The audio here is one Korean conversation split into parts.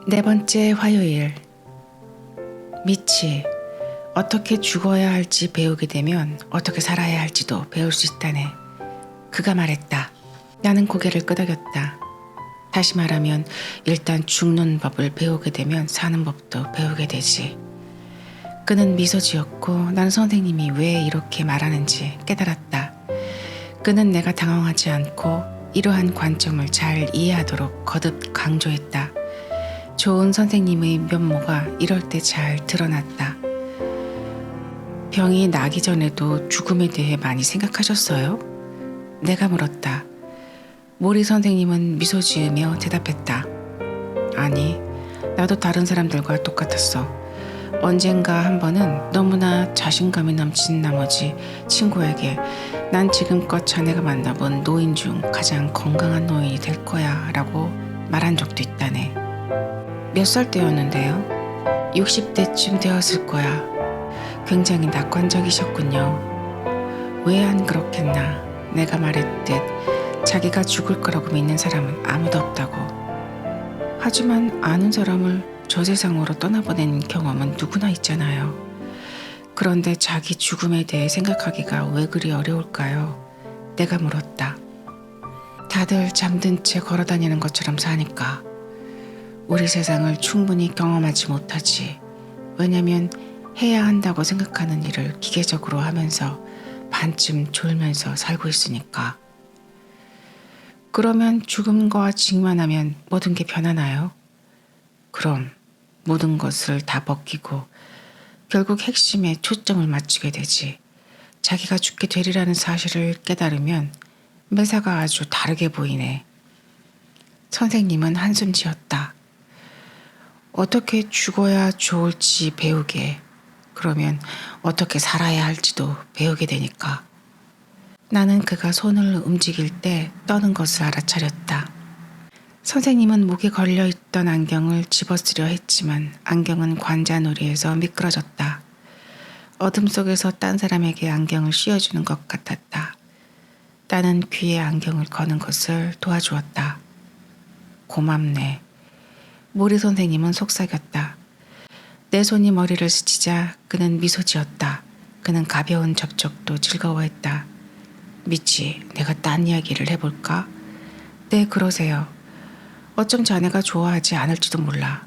네 번째 화요일. 미치, 어떻게 죽어야 할지 배우게 되면 어떻게 살아야 할지도 배울 수 있다네. 그가 말했다. 나는 고개를 끄덕였다. 다시 말하면 일단 죽는 법을 배우게 되면 사는 법도 배우게 되지. 그는 미소 지었고 난 선생님이 왜 이렇게 말하는지 깨달았다. 그는 내가 당황하지 않고 이러한 관점을 잘 이해하도록 거듭 강조했다. 좋은 선생님의 면모가 이럴 때 잘 드러났다. 병이 나기 전에도 죽음에 대해 많이 생각하셨어요? 내가 물었다. 모리 선생님은 미소 지으며 대답했다. 아니, 나도 다른 사람들과 똑같았어. 언젠가 한 번은 너무나 자신감이 넘친 나머지 친구에게 난 지금껏 자네가 만나본 노인 중 가장 건강한 노인이 될 거야 라고 말한 적도 있다네. 몇 살 때였는데요? 60대쯤 되었을 거야. 굉장히 낙관적이셨군요. 왜 안 그렇겠나. 내가 말했듯 자기가 죽을 거라고 믿는 사람은 아무도 없다고. 하지만 아는 사람을 저 세상으로 떠나보낸 경험은 누구나 있잖아요. 그런데 자기 죽음에 대해 생각하기가 왜 그리 어려울까요? 내가 물었다. 다들 잠든 채 걸어다니는 것처럼 사니까. 우리 세상을 충분히 경험하지 못하지. 왜냐면 해야 한다고 생각하는 일을 기계적으로 하면서 반쯤 졸면서 살고 있으니까. 그러면 죽음과 직면하면 모든 게 변하나요? 그럼 모든 것을 다 벗기고 결국 핵심에 초점을 맞추게 되지. 자기가 죽게 되리라는 사실을 깨달으면 매사가 아주 다르게 보이네. 선생님은 한숨 지었다. 어떻게 죽어야 좋을지 배우게. 그러면 어떻게 살아야 할지도 배우게 되니까. 나는 그가 손을 움직일 때 떠는 것을 알아차렸다. 선생님은 목에 걸려있던 안경을 집어쓰려 했지만 안경은 관자놀이에서 미끄러졌다. 어둠 속에서 딴 사람에게 안경을 씌워주는 것 같았다. 나는 귀에 안경을 거는 것을 도와주었다. 고맙네. 모리 선생님은 속삭였다. 내 손이 머리를 스치자 그는 미소 지었다. 그는 가벼운 접촉도 즐거워했다. 미치, 내가 딴 이야기를 해볼까? 네, 그러세요. 어쩜 자네가 좋아하지 않을지도 몰라.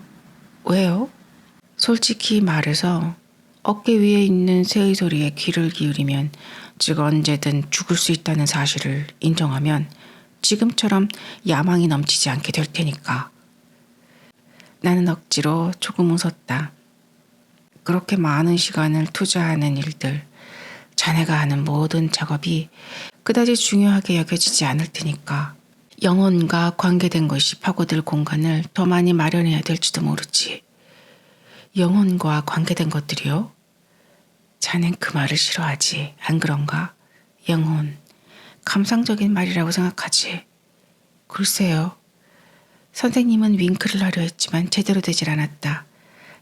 왜요? 솔직히 말해서 어깨 위에 있는 새의 소리에 귀를 기울이면 즉 언제든 죽을 수 있다는 사실을 인정하면 지금처럼 야망이 넘치지 않게 될 테니까. 나는 억지로 조금 웃었다. 그렇게 많은 시간을 투자하는 일들, 자네가 하는 모든 작업이 그다지 중요하게 여겨지지 않을 테니까 영혼과 관계된 것이 파고들 공간을 더 많이 마련해야 될지도 모르지. 영혼과 관계된 것들이요? 자넨 그 말을 싫어하지, 안 그런가? 영혼, 감상적인 말이라고 생각하지. 글쎄요. 선생님은 윙크를 하려 했지만 제대로 되질 않았다.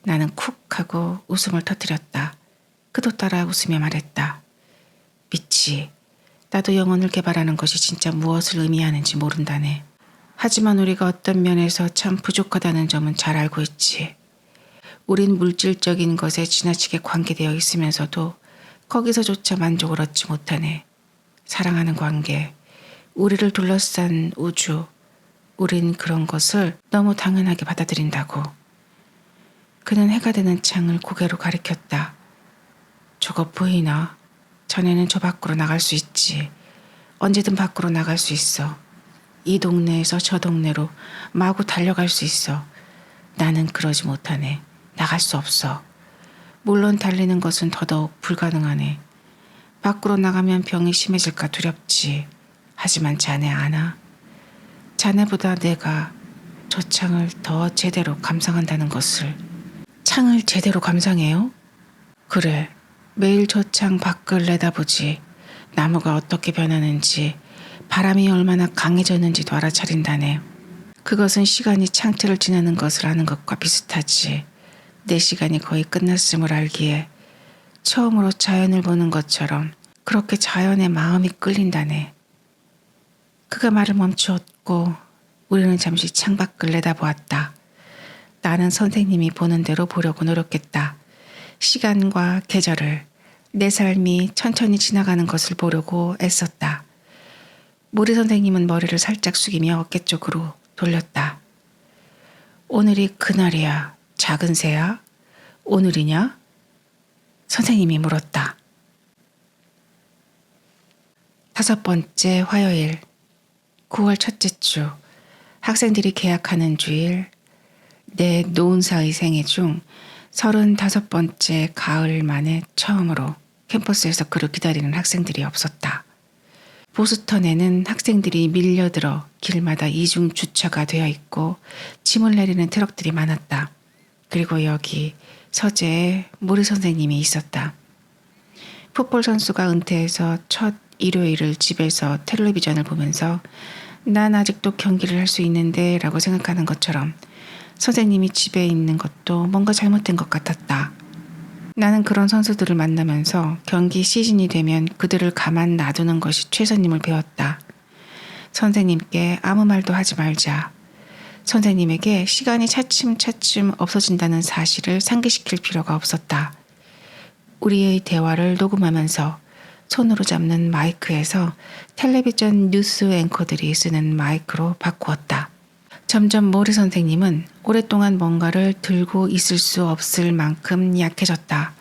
나는 쿡 하고 웃음을 터뜨렸다. 그도 따라 웃으며 말했다. 미치, 나도 영혼을 개발하는 것이 진짜 무엇을 의미하는지 모른다네. 하지만 우리가 어떤 면에서 참 부족하다는 점은 잘 알고 있지. 우린 물질적인 것에 지나치게 관계되어 있으면서도 거기서조차 만족을 얻지 못하네. 사랑하는 관계, 우리를 둘러싼 우주, 우린 그런 것을 너무 당연하게 받아들인다고. 그는 해가 되는 창을 고개로 가리켰다. 저거 보이나? 전에는 저 밖으로 나갈 수 있지. 언제든 밖으로 나갈 수 있어. 이 동네에서 저 동네로 마구 달려갈 수 있어. 나는 그러지 못하네. 나갈 수 없어. 물론 달리는 것은 더더욱 불가능하네. 밖으로 나가면 병이 심해질까 두렵지. 하지만 자네 아나? 자네보다 내가 저 창을 더 제대로 감상한다는 것을. 창을 제대로 감상해요? 그래. 매일 저 창 밖을 내다보지. 나무가 어떻게 변하는지, 바람이 얼마나 강해졌는지도 알아차린다네. 그것은 시간이 창틀을 지나는 것을 아는 것과 비슷하지. 내 시간이 거의 끝났음을 알기에 처음으로 자연을 보는 것처럼 그렇게 자연에 마음이 끌린다네. 그가 말을 멈추었고 우리는 잠시 창밖을 내다보았다. 나는 선생님이 보는 대로 보려고 노력했다. 시간과 계절을, 내 삶이 천천히 지나가는 것을 보려고 애썼다. 모리 선생님은 머리를 살짝 숙이며 어깨 쪽으로 돌렸다. 오늘이 그날이야. 작은 새야? 오늘이냐? 선생님이 물었다. 5번째 화요일, 9월 첫째 주, 학생들이 개학하는 주일, 내 노은사의 생애 중 35번째 가을 만에 처음으로 캠퍼스에서 그를 기다리는 학생들이 없었다. 보스턴에는 학생들이 밀려들어 길마다 이중 주차가 되어 있고 짐을 내리는 트럭들이 많았다. 그리고 여기 서재에 모리 선생님이 있었다. 풋볼 선수가 은퇴해서 첫 일요일을 집에서 텔레비전을 보면서 난 아직도 경기를 할 수 있는데 라고 생각하는 것처럼 선생님이 집에 있는 것도 뭔가 잘못된 것 같았다. 나는 그런 선수들을 만나면서 경기 시즌이 되면 그들을 가만 놔두는 것이 최선임을 배웠다. 선생님께 아무 말도 하지 말자. 선생님에게 시간이 차츰차츰 없어진다는 사실을 상기시킬 필요가 없었다. 우리의 대화를 녹음하면서 손으로 잡는 마이크에서 텔레비전 뉴스 앵커들이 쓰는 마이크로 바꾸었다. 점점 모리 선생님은 오랫동안 뭔가를 들고 있을 수 없을 만큼 약해졌다.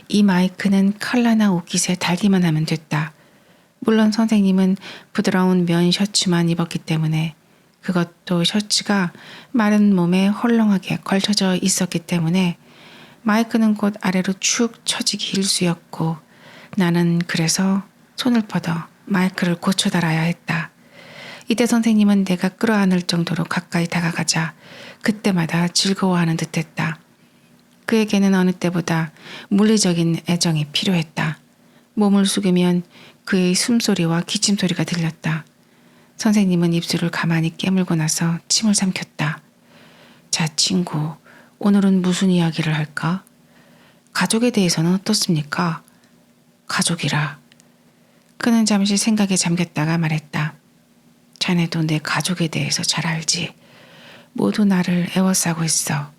이 마이크는 칼라나 옷깃에 달기만 하면 됐다. 물론 선생님은 부드러운 면 셔츠만 입었기 때문에, 그것도 셔츠가 마른 몸에 헐렁하게 걸쳐져 있었기 때문에 마이크는 곧 아래로 축 처지기 일쑤였고, 나는 그래서 손을 뻗어 마이크를 고쳐 달아야 했다. 이때 선생님은 내가 끌어안을 정도로 가까이 다가가자 그때마다 즐거워하는 듯했다. 그에게는 어느 때보다 물리적인 애정이 필요했다. 몸을 숙이면 그의 숨소리와 기침소리가 들렸다. 선생님은 입술을 가만히 깨물고 나서 침을 삼켰다. 자, 친구, 오늘은 무슨 이야기를 할까? 가족에 대해서는 어떻습니까? 가족이라. 그는 잠시 생각에 잠겼다가 말했다. 자네도 내 가족에 대해서 잘 알지. 모두 나를 애워싸고 있어.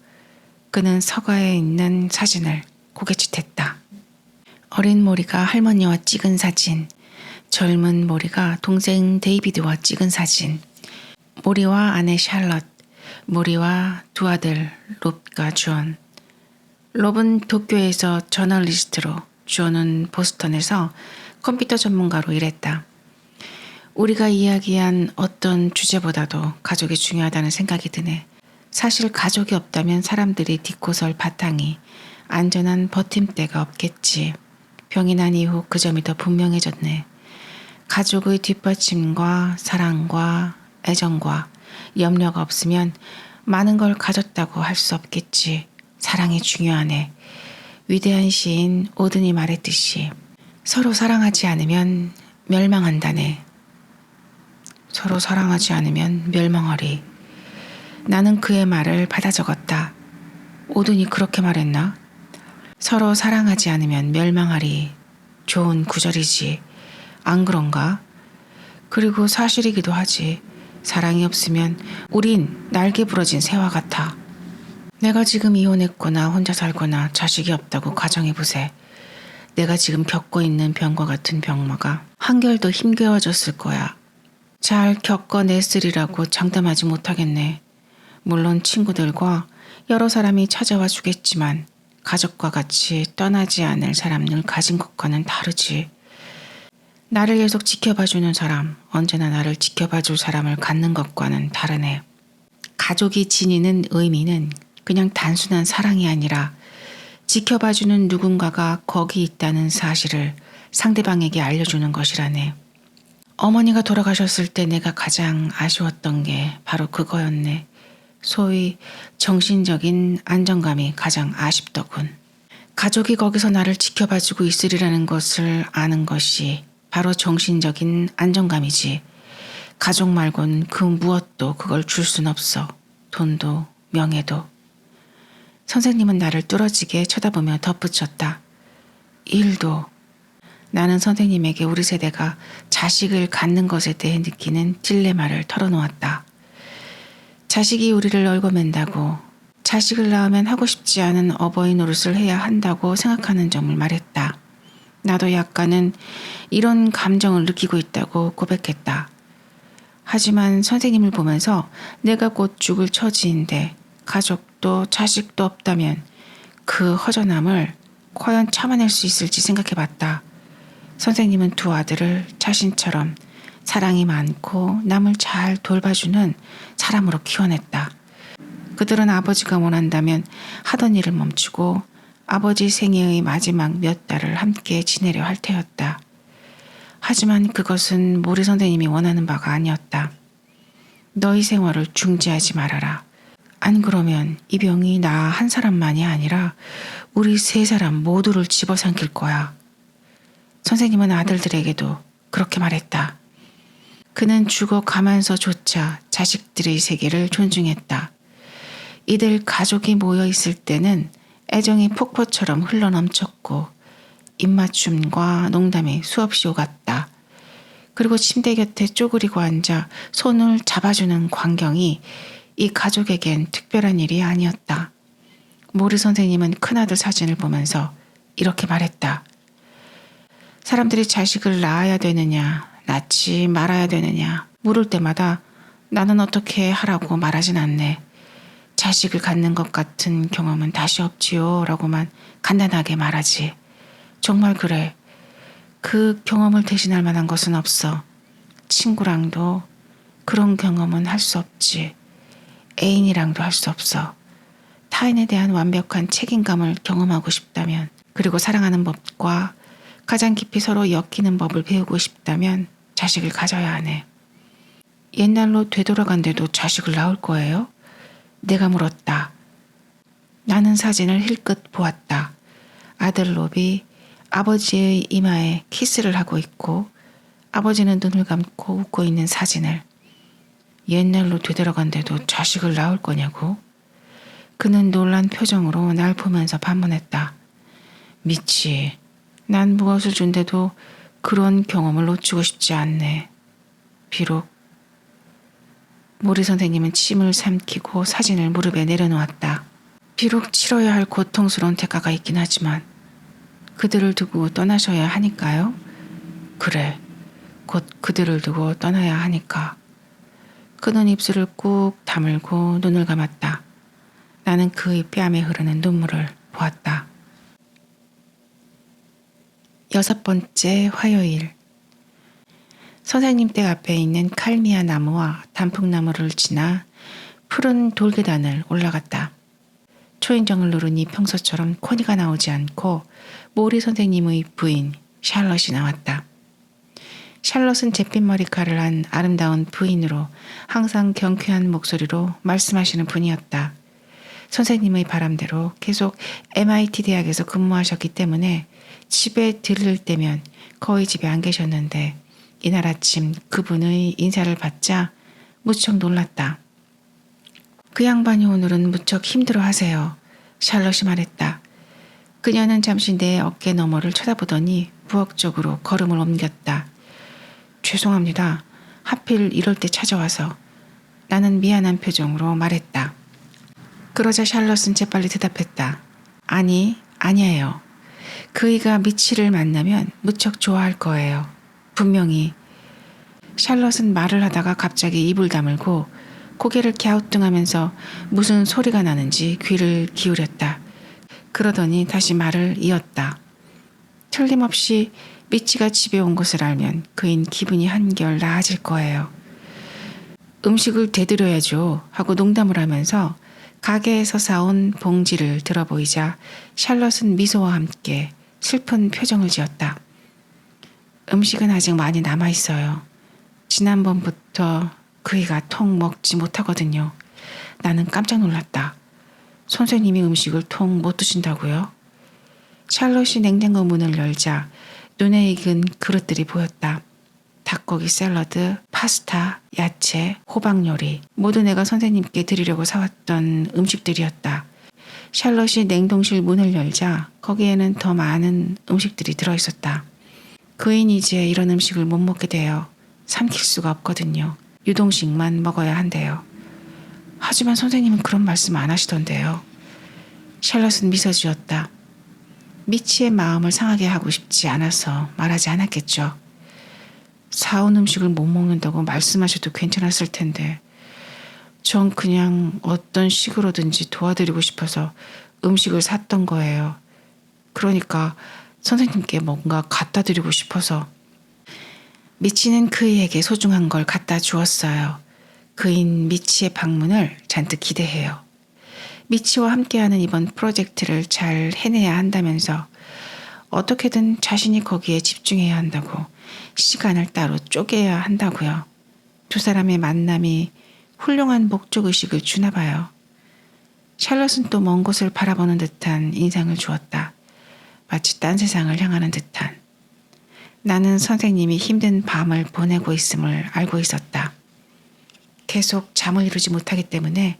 그는 서가에 있는 사진을 고개짓했다. 어린 모리가 할머니와 찍은 사진, 젊은 모리가 동생 데이비드와 찍은 사진, 모리와 아내 샬럿, 모리와 두 아들 롭과 주언. 롭은 도쿄에서 저널리스트로, 주언은 보스턴에서 컴퓨터 전문가로 일했다. 우리가 이야기한 어떤 주제보다도 가족이 중요하다는 생각이 드네. 사실 가족이 없다면 사람들이 딛고 설 바탕이, 안전한 버팀대가 없겠지. 병이 난 이후 그 점이 더 분명해졌네. 가족의 뒷받침과 사랑과 애정과 염려가 없으면 많은 걸 가졌다고 할 수 없겠지. 사랑이 중요하네. 위대한 시인 오든이 말했듯이 서로 사랑하지 않으면 멸망한다네. 서로 사랑하지 않으면 멸망하리. 나는 그의 말을 받아 적었다. 오든이 그렇게 말했나? 서로 사랑하지 않으면 멸망하리. 좋은 구절이지. 안 그런가? 그리고 사실이기도 하지. 사랑이 없으면 우린 날개 부러진 새와 같아. 내가 지금 이혼했거나 혼자 살거나 자식이 없다고 가정해보세. 내가 지금 겪고 있는 병과 같은 병마가 한결 더 힘겨워졌을 거야. 잘 겪어냈으리라고 장담하지 못하겠네. 물론 친구들과 여러 사람이 찾아와 주겠지만 가족과 같이 떠나지 않을 사람을 가진 것과는 다르지. 나를 계속 지켜봐주는 사람, 언제나 나를 지켜봐줄 사람을 갖는 것과는 다르네. 가족이 지니는 의미는 그냥 단순한 사랑이 아니라 지켜봐주는 누군가가 거기 있다는 사실을 상대방에게 알려주는 것이라네. 어머니가 돌아가셨을 때 내가 가장 아쉬웠던 게 바로 그거였네. 소위 정신적인 안정감이 가장 아쉽더군. 가족이 거기서 나를 지켜봐주고 있으리라는 것을 아는 것이 바로 정신적인 안정감이지. 가족 말곤 그 무엇도 그걸 줄 순 없어. 돈도 명예도. 선생님은 나를 뚫어지게 쳐다보며 덧붙였다. 일도. 나는 선생님에게 우리 세대가 자식을 갖는 것에 대해 느끼는 딜레마를 털어놓았다. 자식이 우리를 얽어맨다고 자식을 낳으면 하고 싶지 않은 어버이 노릇을 해야 한다고 생각하는 점을 말했다. 나도 약간은 이런 감정을 느끼고 있다고 고백했다. 하지만 선생님을 보면서 내가 곧 죽을 처지인데 가족도 자식도 없다면 그 허전함을 과연 참아낼 수 있을지 생각해봤다. 선생님은 두 아들을 자신처럼 사랑이 많고 남을 잘 돌봐주는 사람으로 키워냈다. 그들은 아버지가 원한다면 하던 일을 멈추고 아버지 생애의 마지막 몇 달을 함께 지내려 할 테였다. 하지만 그것은 모리 선생님이 원하는 바가 아니었다. 너희 생활을 중지하지 말아라. 안 그러면 이 병이 나 한 사람만이 아니라 우리 세 사람 모두를 집어삼킬 거야. 선생님은 아들들에게도 그렇게 말했다. 그는 죽어가면서조차 자식들의 세계를 존중했다. 이들 가족이 모여 있을 때는 애정이 폭포처럼 흘러넘쳤고 입맞춤과 농담이 수없이 오갔다. 그리고 침대 곁에 쪼그리고 앉아 손을 잡아주는 광경이 이 가족에겐 특별한 일이 아니었다. 모리 선생님은 큰아들 사진을 보면서 이렇게 말했다. 사람들이 자식을 낳아야 되느냐, 낳지 말아야 되느냐 물을 때마다 나는 어떻게 하라고 말하진 않네. 자식을 갖는 것 같은 경험은 다시 없지요 라고만 간단하게 말하지. 정말 그래. 그 경험을 대신할 만한 것은 없어. 친구랑도 그런 경험은 할 수 없지. 애인이랑도 할 수 없어. 타인에 대한 완벽한 책임감을 경험하고 싶다면, 그리고 사랑하는 법과 가장 깊이 서로 엮이는 법을 배우고 싶다면 자식을 가져야 하네. 옛날로 되돌아간데도 자식을 낳을 거예요? 내가 물었다. 나는 사진을 힐끗 보았다. 아들 롭이 아버지의 이마에 키스를 하고 있고 아버지는 눈을 감고 웃고 있는 사진을. 옛날로 되돌아간데도 자식을 낳을 거냐고? 그는 놀란 표정으로 날 보면서 반문했다. 미치, 난 무엇을 준대도 그런 경험을 놓치고 싶지 않네. 비록. 모리 선생님은 침을 삼키고 사진을 무릎에 내려놓았다. 비록 치러야 할 고통스러운 대가가 있긴 하지만 그들을 두고 떠나셔야 하니까요. 그래, 곧 그들을 두고 떠나야 하니까. 그는 입술을 꾹 다물고 눈을 감았다. 나는 그의 뺨에 흐르는 눈물을 보았다. 6번째 화요일. 선생님 댁 앞에 있는 칼미아 나무와 단풍나무를 지나 푸른 돌계단을 올라갔다. 초인종을 누르니 평소처럼 코니가 나오지 않고 모리 선생님의 부인 샬럿이 나왔다. 샬럿은 잿빛 머리카락을 한 아름다운 부인으로 항상 경쾌한 목소리로 말씀하시는 분이었다. 선생님의 바람대로 계속 MIT 대학에서 근무하셨기 때문에 집에 들를 때면 거의 집에 안 계셨는데 이날 아침 그분의 인사를 받자 무척 놀랐다. 그 양반이 오늘은 무척 힘들어 하세요. 샬럿이 말했다. 그녀는 잠시 내 어깨 너머를 쳐다보더니 부엌쪽으로 걸음을 옮겼다. 죄송합니다. 하필 이럴 때 찾아와서. 나는 미안한 표정으로 말했다. 그러자 샬럿은 재빨리 대답했다. 아니에요. 그이가 미치를 만나면 무척 좋아할 거예요. 분명히. 샬럿은 말을 하다가 갑자기 입을 다물고 고개를 갸우뚱하면서 무슨 소리가 나는지 귀를 기울였다. 그러더니 다시 말을 이었다. 틀림없이 미치가 집에 온 것을 알면 그인 기분이 한결 나아질 거예요. 음식을 대드려야죠 하고 농담을 하면서 가게에서 사온 봉지를 들어보이자 샬럿은 미소와 함께 슬픈 표정을 지었다. 음식은 아직 많이 남아있어요. 지난번부터 그이가 통 먹지 못하거든요. 나는 깜짝 놀랐다. 선생님이 음식을 통 못 드신다고요? 샬럿이 냉장고 문을 열자 눈에 익은 그릇들이 보였다. 닭고기 샐러드, 파스타, 야채, 호박 요리 모두 내가 선생님께 드리려고 사왔던 음식들이었다. 샬럿이 냉동실 문을 열자 거기에는 더 많은 음식들이 들어있었다. 그인 이제 이런 음식을 못 먹게 돼요. 삼킬 수가 없거든요. 유동식만 먹어야 한대요. 하지만 선생님은 그런 말씀 안 하시던데요. 샬럿은 미소 지었다. 미치의 마음을 상하게 하고 싶지 않아서 말하지 않았겠죠. 사온 음식을 못 먹는다고 말씀하셔도 괜찮았을 텐데 전 그냥 어떤 식으로든지 도와드리고 싶어서 음식을 샀던 거예요. 그러니까 선생님께 뭔가 갖다 드리고 싶어서. 미치는 그이에게 소중한 걸 갖다 주었어요. 그인 미치의 방문을 잔뜩 기대해요. 미치와 함께하는 이번 프로젝트를 잘 해내야 한다면서 어떻게든 자신이 거기에 집중해야 한다고 시간을 따로 쪼개야 한다고요. 두 사람의 만남이 훌륭한 목적의식을 주나 봐요. 샬럿은 또 먼 곳을 바라보는 듯한 인상을 주었다. 마치 딴 세상을 향하는 듯한. 나는 선생님이 힘든 밤을 보내고 있음을 알고 있었다. 계속 잠을 이루지 못하기 때문에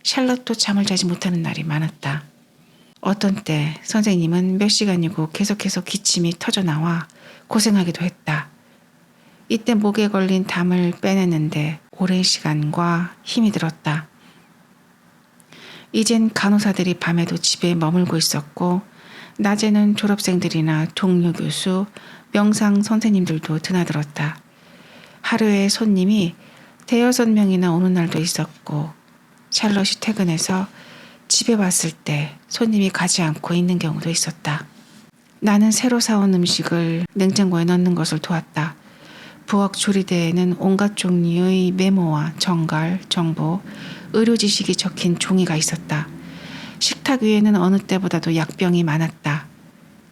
샬럿도 잠을 자지 못하는 날이 많았다. 어떤 때 선생님은 몇 시간이고 계속해서 기침이 터져나와 고생하기도 했다. 이때 목에 걸린 담을 빼내는데 오랜 시간과 힘이 들었다. 이젠 간호사들이 밤에도 집에 머물고 있었고 낮에는 졸업생들이나 동료 교수, 명상 선생님들도 드나들었다. 하루에 손님이 5~6명이나 오는 날도 있었고 샬럿이 퇴근해서 집에 왔을 때 손님이 가지 않고 있는 경우도 있었다. 나는 새로 사온 음식을 냉장고에 넣는 것을 도왔다. 부엌 조리대에는 온갖 종류의 메모와 정갈, 정보, 의료 지식이 적힌 종이가 있었다. 식탁 위에는 어느 때보다도 약병이 많았다.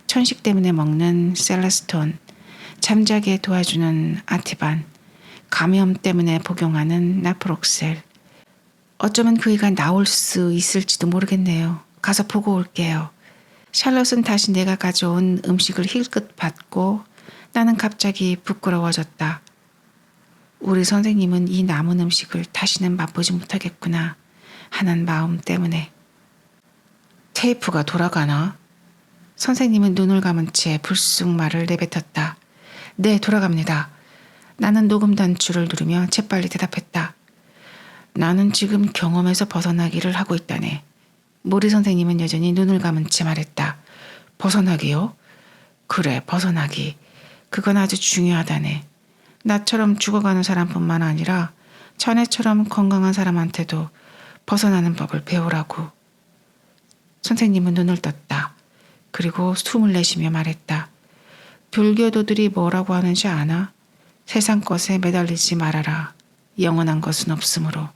천식 때문에 먹는 셀레스톤, 잠자게 도와주는 아티반, 감염 때문에 복용하는 나프록셀. 어쩌면 그이가 나올 수 있을지도 모르겠네요. 가서 보고 올게요. 샬럿은 다시 내가 가져온 음식을 힐끗 받고 나는 갑자기 부끄러워졌다. 우리 선생님은 이 남은 음식을 다시는 맛보지 못하겠구나 하는 마음 때문에. 테이프가 돌아가나? 선생님은 눈을 감은 채 불쑥 말을 내뱉었다. 네, 돌아갑니다. 나는 녹음 단추를 누르며 재빨리 대답했다. 나는 지금 경험에서 벗어나기를 하고 있다네. 모리 선생님은 여전히 눈을 감은 채 말했다. 벗어나기요? 그래, 벗어나기. 그건 아주 중요하다네. 나처럼 죽어가는 사람뿐만 아니라 자네처럼 건강한 사람한테도 벗어나는 법을 배우라고. 선생님은 눈을 떴다. 그리고 숨을 내쉬며 말했다. 불교도들이 뭐라고 하는지 아나? 세상 것에 매달리지 말아라. 영원한 것은 없으므로.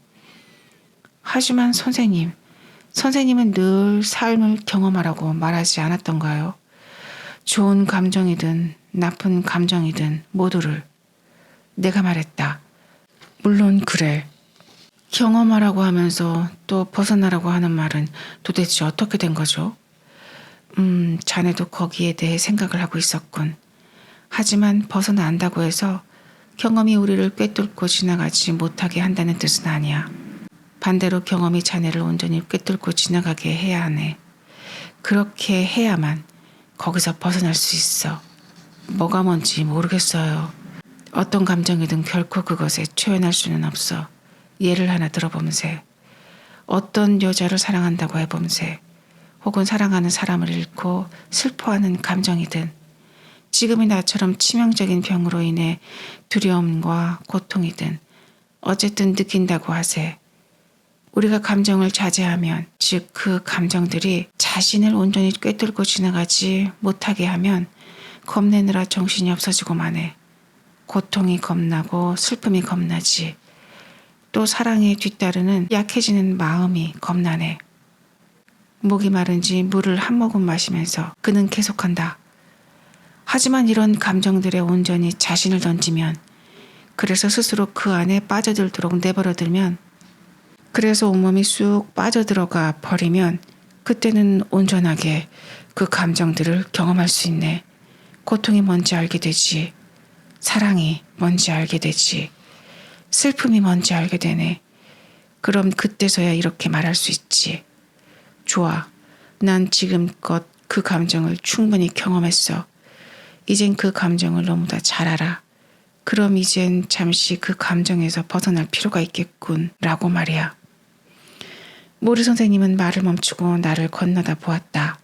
하지만 선생님은 늘 삶을 경험하라고 말하지 않았던가요? 좋은 감정이든 나쁜 감정이든 모두를. 내가 말했다. 물론 그래. 경험하라고 하면서 또 벗어나라고 하는 말은 도대체 어떻게 된 거죠? 자네도 거기에 대해 생각을 하고 있었군. 하지만 벗어난다고 해서 경험이 우리를 꿰뚫고 지나가지 못하게 한다는 뜻은 아니야. 반대로 경험이 자네를 온전히 꿰뚫고 지나가게 해야 하네. 그렇게 해야만 거기서 벗어날 수 있어. 뭐가 뭔지 모르겠어요. 어떤 감정이든 결코 그것에 초연할 수는 없어. 예를 하나 들어보면세. 어떤 여자를 사랑한다고 해보면세. 혹은 사랑하는 사람을 잃고 슬퍼하는 감정이든 지금의 나처럼 치명적인 병으로 인해 두려움과 고통이든 어쨌든 느낀다고 하세. 우리가 감정을 자제하면, 즉 그 감정들이 자신을 온전히 꿰뚫고 지나가지 못하게 하면 겁내느라 정신이 없어지고만 해. 고통이 겁나고 슬픔이 겁나지. 또 사랑에 뒤따르는 약해지는 마음이 겁나네. 목이 마른지 물을 한 모금 마시면서 그는 계속한다. 하지만 이런 감정들에 온전히 자신을 던지면, 그래서 스스로 그 안에 빠져들도록 내버려두면, 그래서 온몸이 쑥 빠져들어가 버리면 그때는 온전하게 그 감정들을 경험할 수 있네. 고통이 뭔지 알게 되지. 사랑이 뭔지 알게 되지. 슬픔이 뭔지 알게 되네. 그럼 그때서야 이렇게 말할 수 있지. 좋아. 난 지금껏 그 감정을 충분히 경험했어. 이젠 그 감정을 너무나 잘 알아. 그럼 이젠 잠시 그 감정에서 벗어날 필요가 있겠군 라고 말이야. 모리 선생님은 말을 멈추고 나를 건너다 보았다.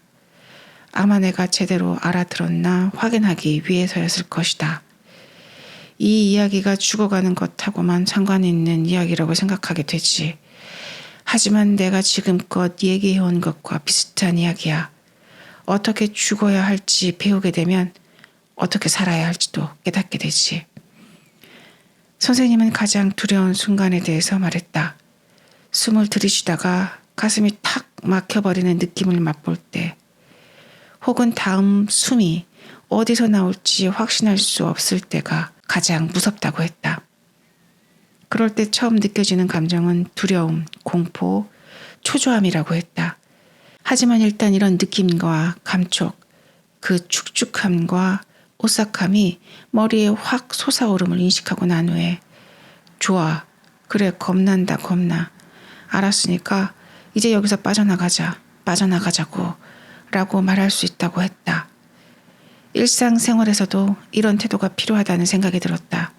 아마 내가 제대로 알아들었나 확인하기 위해서였을 것이다. 이 이야기가 죽어가는 것하고만 상관이 있는 이야기라고 생각하게 되지. 하지만 내가 지금껏 얘기해온 것과 비슷한 이야기야. 어떻게 죽어야 할지 배우게 되면 어떻게 살아야 할지도 깨닫게 되지. 선생님은 가장 두려운 순간에 대해서 말했다. 숨을 들이쉬다가 가슴이 탁 막혀버리는 느낌을 맛볼 때, 혹은 다음 숨이 어디서 나올지 확신할 수 없을 때가 가장 무섭다고 했다. 그럴 때 처음 느껴지는 감정은 두려움, 공포, 초조함이라고 했다. 하지만 일단 이런 느낌과 감촉, 그 축축함과 오싹함이 머리에 확 솟아오름을 인식하고 난 후에 좋아, 그래 겁난다 겁나. 알았으니까 이제 여기서 빠져나가자고 라고 말할 수 있다고 했다. 일상생활에서도 이런 태도가 필요하다는 생각이 들었다.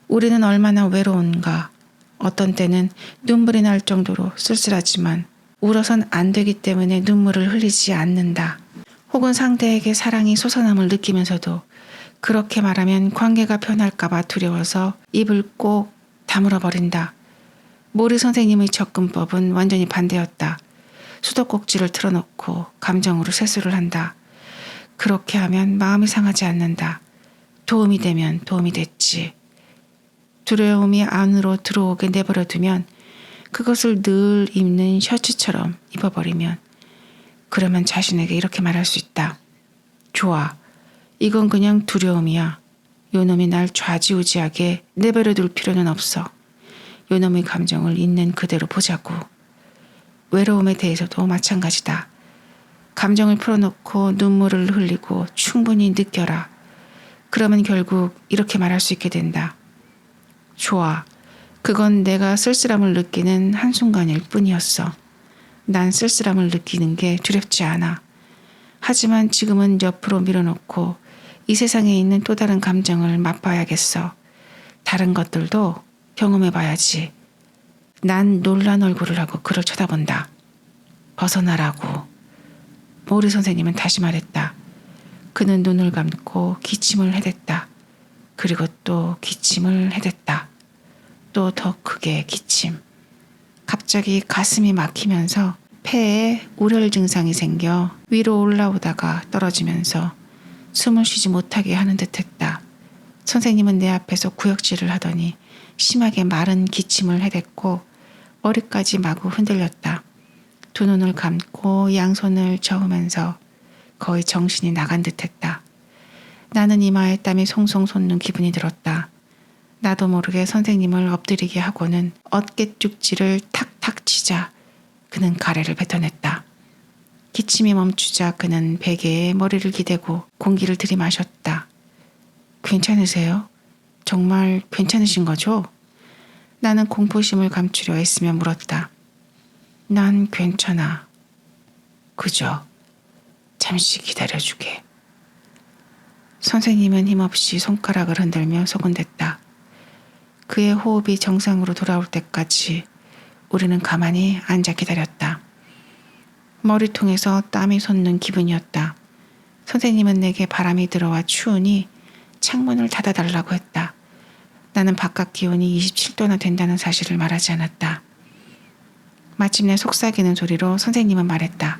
우리는 얼마나 외로운가. 어떤 때는 눈물이 날 정도로 쓸쓸하지만 울어선 안 되기 때문에 눈물을 흘리지 않는다. 혹은 상대에게 사랑이 솟아남을 느끼면서도 그렇게 말하면 관계가 변할까봐 두려워서 입을 꼭 다물어 버린다. 모리 선생님의 접근법은 완전히 반대였다. 수도꼭지를 틀어놓고 감정으로 세수를 한다. 그렇게 하면 마음이 상하지 않는다. 도움이 되면 도움이 됐지. 두려움이 안으로 들어오게 내버려두면 그것을 늘 입는 셔츠처럼 입어버리면 그러면 자신에게 이렇게 말할 수 있다. 좋아. 이건 그냥 두려움이야. 요놈이 날 좌지우지하게 내버려둘 필요는 없어. 요놈의 감정을 있는 그대로 보자고. 외로움에 대해서도 마찬가지다. 감정을 풀어놓고 눈물을 흘리고 충분히 느껴라. 그러면 결국 이렇게 말할 수 있게 된다. 좋아. 그건 내가 쓸쓸함을 느끼는 한순간일 뿐이었어. 난 쓸쓸함을 느끼는 게 두렵지 않아. 하지만 지금은 옆으로 밀어놓고 이 세상에 있는 또 다른 감정을 맛봐야겠어. 다른 것들도 경험해봐야지. 난 놀란 얼굴을 하고 그를 쳐다본다. 벗어나라고. 모리 선생님은 다시 말했다. 그는 눈을 감고 기침을 해댔다. 그리고 또 기침을 해댔다. 또 더 크게 기침. 갑자기 가슴이 막히면서 폐에 우열 증상이 생겨 위로 올라오다가 떨어지면서 숨을 쉬지 못하게 하는 듯했다. 선생님은 내 앞에서 구역질을 하더니 심하게 마른 기침을 해댔고 머리까지 마구 흔들렸다. 두 눈을 감고 양손을 저으면서 거의 정신이 나간 듯했다. 나는 이마에 땀이 송송 솟는 기분이 들었다. 나도 모르게 선생님을 엎드리게 하고는 어깨 쪽지를 탁탁 치자 그는 가래를 뱉어냈다. 기침이 멈추자 그는 베개에 머리를 기대고 공기를 들이마셨다. 괜찮으세요? 정말 괜찮으신 거죠? 나는 공포심을 감추려 애쓰며 물었다. 난 괜찮아. 그저 잠시 기다려주게. 선생님은 힘없이 손가락을 흔들며 소곤댔다. 그의 호흡이 정상으로 돌아올 때까지 우리는 가만히 앉아 기다렸다. 머리통에서 땀이 솟는 기분이었다. 선생님은 내게 바람이 들어와 추우니 창문을 닫아달라고 했다. 나는 바깥 기온이 27도나 된다는 사실을 말하지 않았다. 마침내 속삭이는 소리로 선생님은 말했다.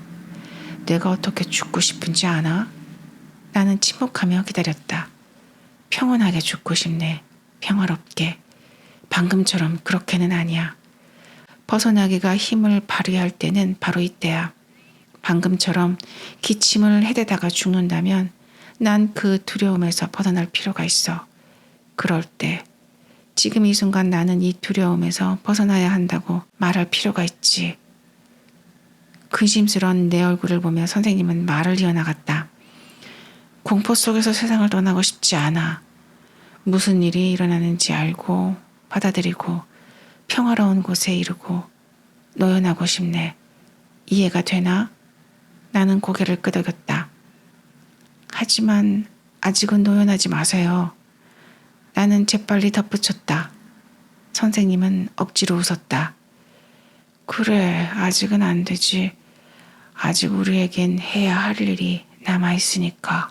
내가 어떻게 죽고 싶은지 아나? 나는 침묵하며 기다렸다. 평온하게 죽고 싶네. 평화롭게. 방금처럼 그렇게는 아니야. 벗어나기가 힘을 발휘할 때는 바로 이때야. 방금처럼 기침을 해대다가 죽는다면 난 그 두려움에서 벗어날 필요가 있어. 그럴 때 지금 이 순간 나는 이 두려움에서 벗어나야 한다고 말할 필요가 있지. 근심스런 내 얼굴을 보며 선생님은 말을 이어나갔다. 공포 속에서 세상을 떠나고 싶지 않아. 무슨 일이 일어나는지 알고 받아들이고 평화로운 곳에 이르고 노연하고 싶네. 이해가 되나? 나는 고개를 끄덕였다. 하지만 아직은 노연하지 마세요. 나는 재빨리 덧붙였다. 선생님은 억지로 웃었다. 그래, 아직은 안 되지. 아직 우리에겐 해야 할 일이 남아있으니까.